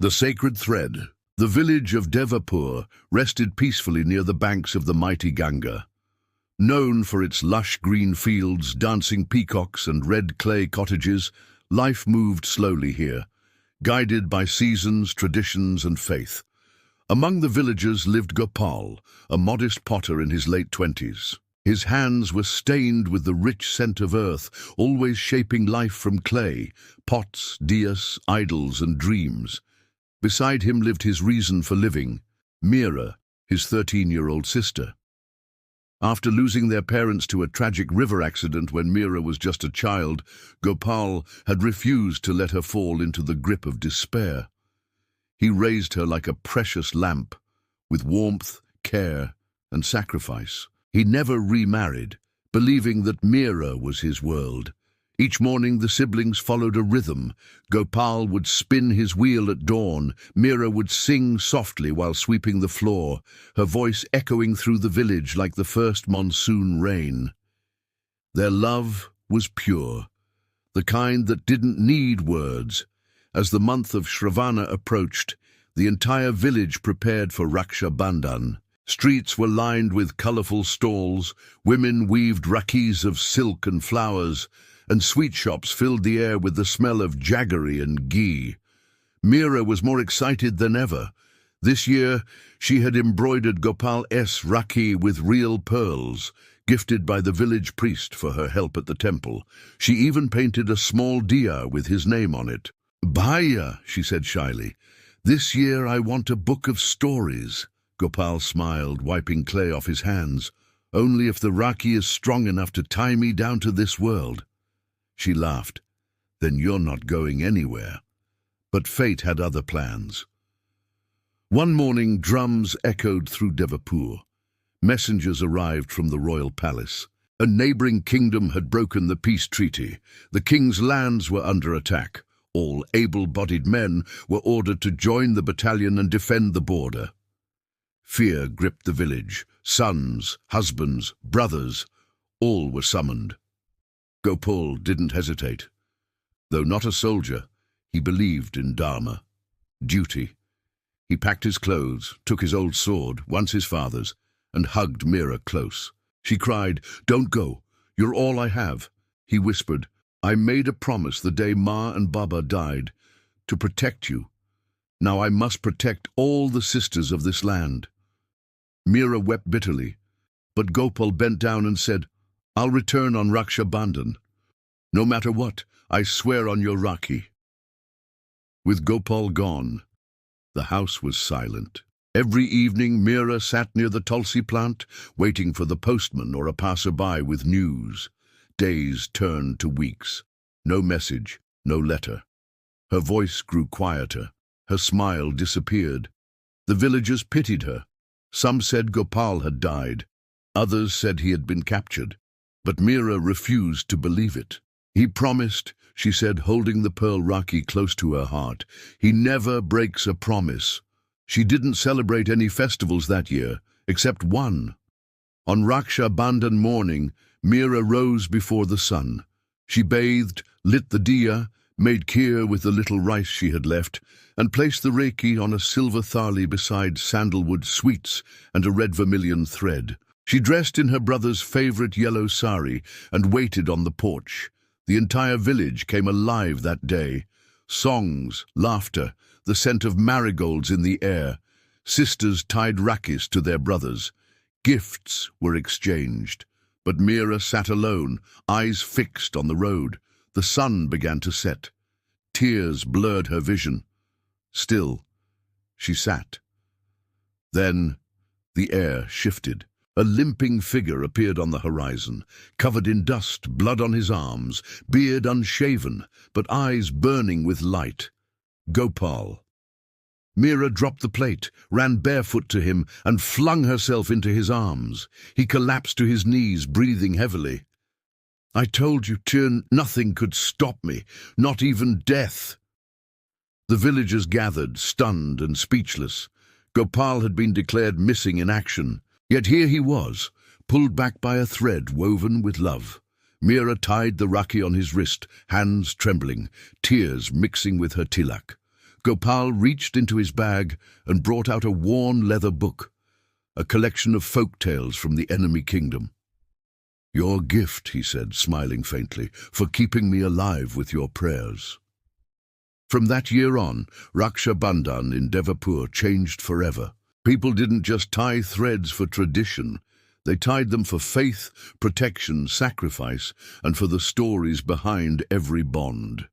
The sacred thread. The village of Devapur rested peacefully near the banks of the mighty Ganga. Known for its lush green fields, dancing peacocks and red clay cottages, life moved slowly here, guided by seasons, traditions and faith. Among the villagers lived Gopal, a modest potter in his late 20s. His hands were stained with the rich scent of earth, always shaping life from clay, pots, diyas, idols and dreams. Beside him lived his reason for living, Meera, his 13-year-old sister. After losing their parents to a tragic river accident when Meera was just a child, Gopal had refused to let her fall into the grip of despair. He raised her like a precious lamp, with warmth, care, and sacrifice. He never remarried, believing that Meera was his world. Each morning the siblings followed a rhythm. Gopal would spin his wheel at dawn. Meera would sing softly while sweeping the floor, her voice echoing through the village like the first monsoon rain. Their love was pure, the kind that didn't need words. As the month of Shravana approached, the entire village prepared for Raksha Bandhan. Streets were lined with colorful stalls, women weaved rakhis of silk and flowers, and sweet shops filled the air with the smell of jaggery and ghee. Meera was more excited than ever. This year, she had embroidered Gopal's rakhi with real pearls, gifted by the village priest for her help at the temple. She even painted a small diya with his name on it. "Bhaiya," she said shyly, "this year I want a book of stories." Gopal smiled, wiping clay off his hands. "Only if the rakhi is strong enough to tie me down to this world." She laughed. "Then you're not going anywhere." But fate had other plans. One morning, drums echoed through Devapur. Messengers arrived from the royal palace. A neighboring kingdom had broken the peace treaty. The king's lands were under attack. All able-bodied men were ordered to join the battalion and defend the border. Fear gripped the village. Sons, husbands, brothers, all were summoned. Gopal didn't hesitate. Though not a soldier, he believed in dharma, duty. He packed his clothes, took his old sword, once his father's, and hugged Meera close. She cried, "Don't go, you're all I have." He whispered, "I made a promise the day Ma and Baba died, to protect you. Now I must protect all the sisters of this land." Meera wept bitterly, but Gopal bent down and said, "I'll return on Raksha Bandhan. No matter what, I swear on your rakhi." With Gopal gone, the house was silent. Every evening Meera sat near the tulsi plant, waiting for the postman or a passerby with news. Days turned to weeks. No message, no letter. Her voice grew quieter. Her smile disappeared. The villagers pitied her. Some said Gopal had died. Others said he had been captured. But Meera refused to believe it. "He promised," she said, holding the pearl rakhi close to her heart. "He never breaks a promise." She didn't celebrate any festivals that year, except one. On Raksha Bandhan morning, Meera rose before the sun. She bathed, lit the diya, made kheer with the little rice she had left, and placed the rakhi on a silver thali beside sandalwood sweets and a red vermilion thread. She dressed in her brother's favorite yellow sari and waited on the porch. The entire village came alive that day. Songs, laughter, the scent of marigolds in the air. Sisters tied rakhis to their brothers. Gifts were exchanged. But Meera sat alone, eyes fixed on the road. The sun began to set. Tears blurred her vision. Still, she sat. Then the air shifted. A limping figure appeared on the horizon, covered in dust, blood on his arms, beard unshaven, but eyes burning with light. Gopal. Meera dropped the plate, ran barefoot to him, and flung herself into his arms. He collapsed to his knees, breathing heavily. "I told you, Tirn, nothing could stop me, not even death." The villagers gathered, stunned and speechless. Gopal had been declared missing in action. Yet here he was, pulled back by a thread woven with love. Meera tied the rakhi on his wrist, hands trembling, tears mixing with her tilak. Gopal reached into his bag and brought out a worn leather book, a collection of folk tales from the enemy kingdom. "Your gift," he said, smiling faintly, "for keeping me alive with your prayers." From that year on, Raksha Bandhan in Devapur changed forever. People didn't just tie threads for tradition. They tied them for faith, protection, sacrifice, and for the stories behind every bond.